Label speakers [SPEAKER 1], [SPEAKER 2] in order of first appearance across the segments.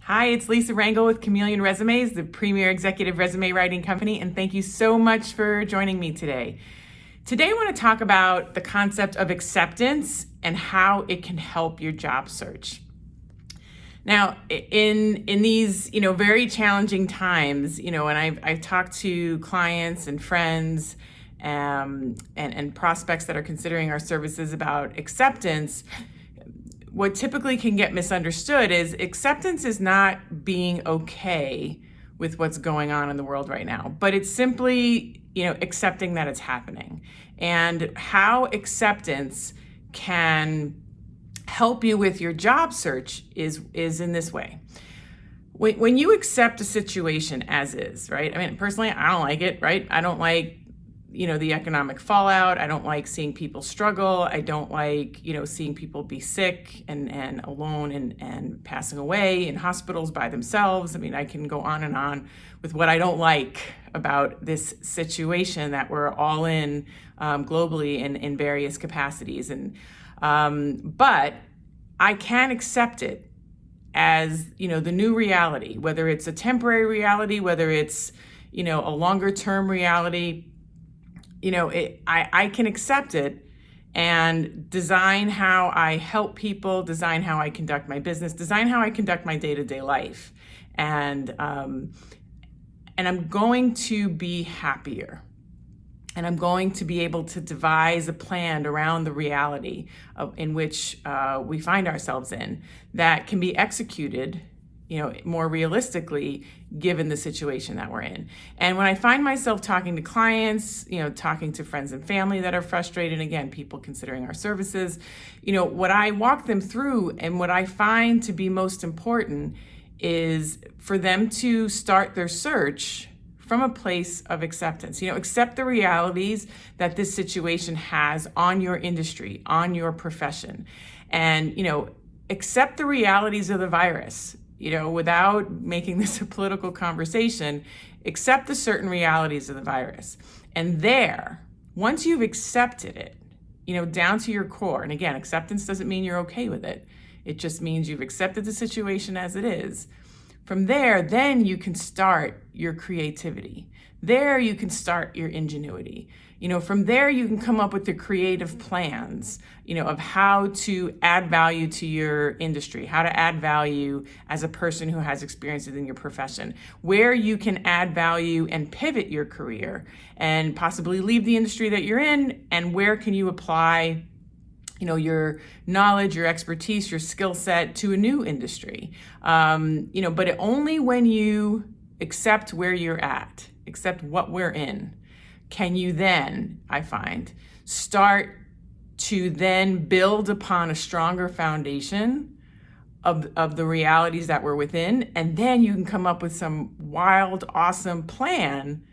[SPEAKER 1] Hi, it's Lisa Rangel with Chameleon Resumes, the premier executive resume writing company, and thank you so much for joining me today. Today, I want to talk about the concept of acceptance and how it can help your job search. Now, in these very challenging times, and I've talked to clients and friends and prospects that are considering our services about acceptance. What typically can get misunderstood is acceptance is not being okay with what's going on in the world right now, but it's simply, accepting that it's happening. And how acceptance can help you with your job search is in this way. When you accept a situation as is, right? I mean, personally, I don't like it, right? I don't like the economic fallout. I don't like seeing people struggle. I don't like, seeing people be sick and alone and passing away in hospitals by themselves. I mean, I can go on and on with what I don't like about this situation that we're all in globally in various capacities. But I can accept it as, the new reality, whether it's a temporary reality, whether it's, a longer term reality. I can accept it and design how I help people, design how I conduct my business, design how I conduct my day-to-day life. And I'm going to be happier. And I'm going to be able to devise a plan around the reality in which we find ourselves in that can be executed more realistically, given the situation that we're in. And when I find myself talking to clients, talking to friends and family that are frustrated, again, people considering our services, what I walk them through and what I find to be most important is for them to start their search from a place of acceptance. Accept the realities that this situation has on your industry, on your profession, and, accept the realities of the virus. Without making this a political conversation, accept the certain realities of the virus. And once you've accepted it, down to your core, and again, acceptance doesn't mean you're okay with it. It just means you've accepted the situation as it is. From there, then you can start your creativity. There you can start your ingenuity. From there you can come up with the creative plans, of how to add value to your industry, how to add value as a person who has experience within your profession, where you can add value and pivot your career and possibly leave the industry that you're in, and where can you apply your knowledge, your expertise, your skill set to a new industry. But only when you accept where you're at, accept what we're in, can you then, I find, start to then build upon a stronger foundation of the realities that we're within. And then you can come up with some wild, awesome plan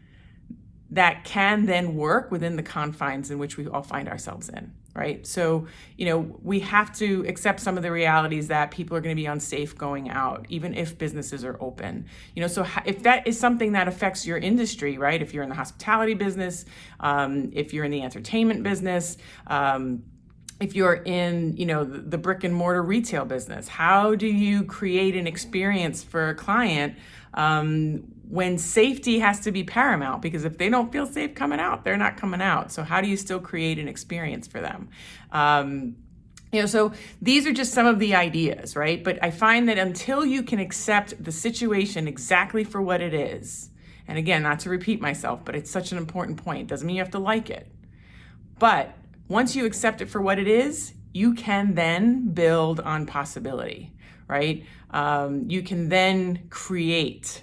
[SPEAKER 1] that can then work within the confines in which we all find ourselves in, right? So, we have to accept some of the realities that people are going to be unsafe going out, even if businesses are open. So if that is something that affects your industry, right? If you're in the hospitality business, if you're in the entertainment business, if you're in, the brick and mortar retail business, how do you create an experience for a client when safety has to be paramount? Because if they don't feel safe coming out, they're not coming out. So how do you still create an experience for them? So these are just some of the ideas, right? But I find that until you can accept the situation exactly for what it is, and again, not to repeat myself, but it's such an important point. Doesn't mean you have to like it. But once you accept it for what it is, you can then build on possibility, right? You can then create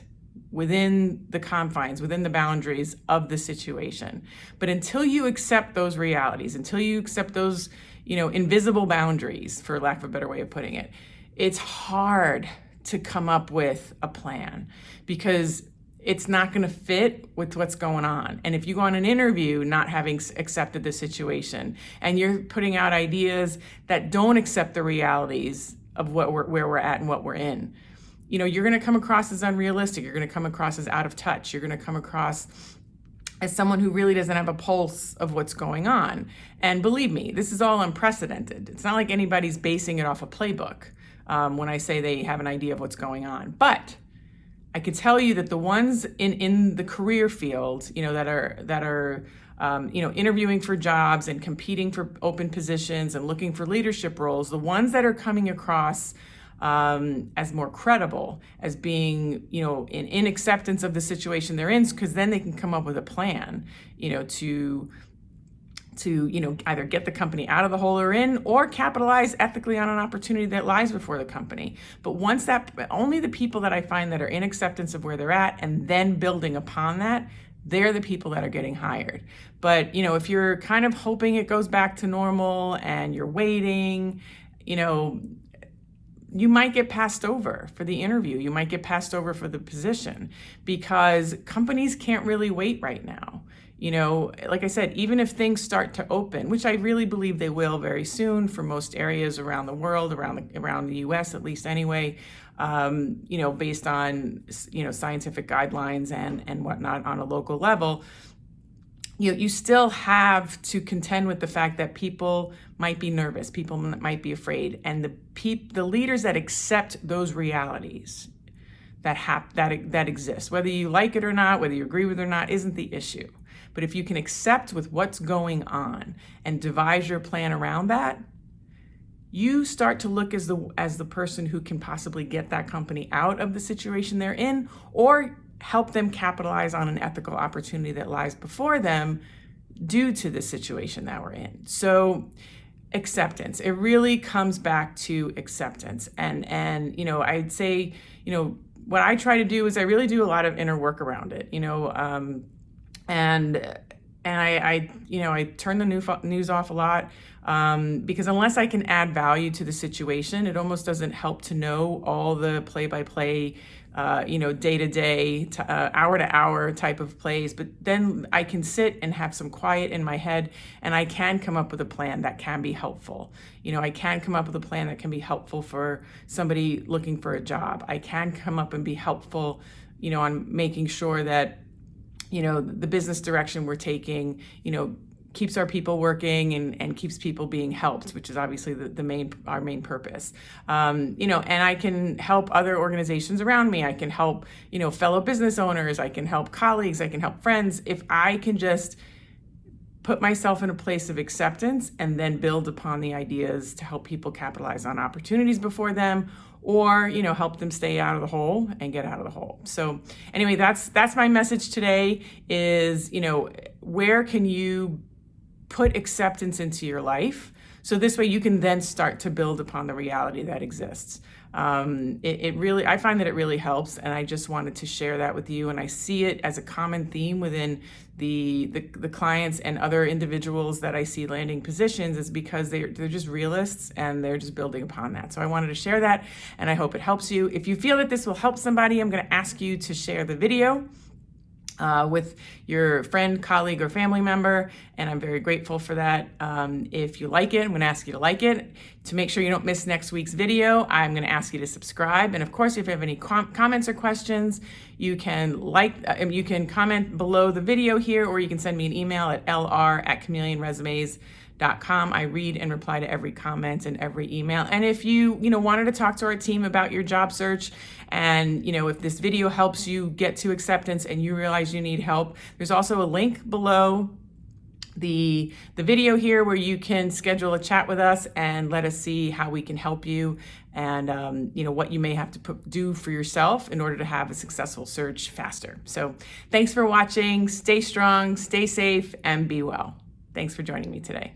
[SPEAKER 1] within the confines, within the boundaries of the situation. But until you accept those realities, until you accept those, invisible boundaries, for lack of a better way of putting it, it's hard to come up with a plan because it's not going to fit with what's going on. And if you go on an interview not having accepted the situation and you're putting out ideas that don't accept the realities of where we're at and what we're in, you're going to come across as unrealistic. You're going to come across as out of touch. You're going to come across as someone who really doesn't have a pulse of what's going on. And believe me, this is all unprecedented. It's not like anybody's basing it off a playbook. when I say they have an idea of what's going on. But I could tell you that the ones in the career field, that are interviewing for jobs and competing for open positions and looking for leadership roles, the ones that are coming across as more credible, as being, in acceptance of the situation they're in, because then they can come up with a plan, to either get the company out of the hole they're in or capitalize ethically on an opportunity that lies before the company. But only the people that I find that are in acceptance of where they're at and then building upon that, they're the people that are getting hired. But, if you're kind of hoping it goes back to normal and you're waiting, you might get passed over for the interview. You might get passed over for the position because companies can't really wait right now. Like I said, even if things start to open, which I really believe they will very soon for most areas around the world, around the US at least anyway, based on, scientific guidelines and whatnot on a local level, you still have to contend with the fact that people might be nervous, people might be afraid, and the leaders that accept those realities that exist, whether you like it or not, whether you agree with it or not, isn't the issue. But if you can accept with what's going on and devise your plan around that, you start to look as the person who can possibly get that company out of the situation they're in or help them capitalize on an ethical opportunity that lies before them due to the situation that we're in. So acceptance, it really comes back to acceptance. And I'd say, what I try to do is I really do a lot of inner work around it, and I turn the news off a lot because unless I can add value to the situation, it almost doesn't help to know all the play-by-play, day-to-day, hour-to-hour type of plays. But then I can sit and have some quiet in my head, and I can come up with a plan that can be helpful. I can come up with a plan that can be helpful for somebody looking for a job. I can come up and be helpful, on making sure that the business direction we're taking, keeps our people working and keeps people being helped, which is obviously our main purpose. And I can help other organizations around me. I can help, fellow business owners. I can help colleagues. I can help friends. If I can just put myself in a place of acceptance and then build upon the ideas to help people capitalize on opportunities before them, or help them stay out of the hole and get out of the hole. So anyway, that's my message today is, where can you put acceptance into your life so this way you can then start to build upon the reality that exists. I find that it really helps, and I just wanted to share that with you. And I see it as a common theme within the clients and other individuals that I see landing positions, is because they're just realists and they're just building upon that. So I wanted to share that, and I hope it helps you. If you feel that this will help somebody, I'm going to ask you to share the video with your friend, colleague, or family member, and I'm very grateful for that. If you like it, I'm going to ask you to like it. To make sure you don't miss next week's video, I'm going to ask you to subscribe. And of course, if you have any comments or questions, you can comment below the video here, or you can send me an email at lr@chameleonresumes.com. I read and reply to every comment and every email. And if you wanted to talk to our team about your job search, and if this video helps you get to acceptance and you realize you need help, there's also a link below the video here where you can schedule a chat with us and let us see how we can help you, and what you may have to do for yourself in order to have a successful search faster. So thanks for watching. Stay strong, stay safe, and be well. Thanks for joining me today.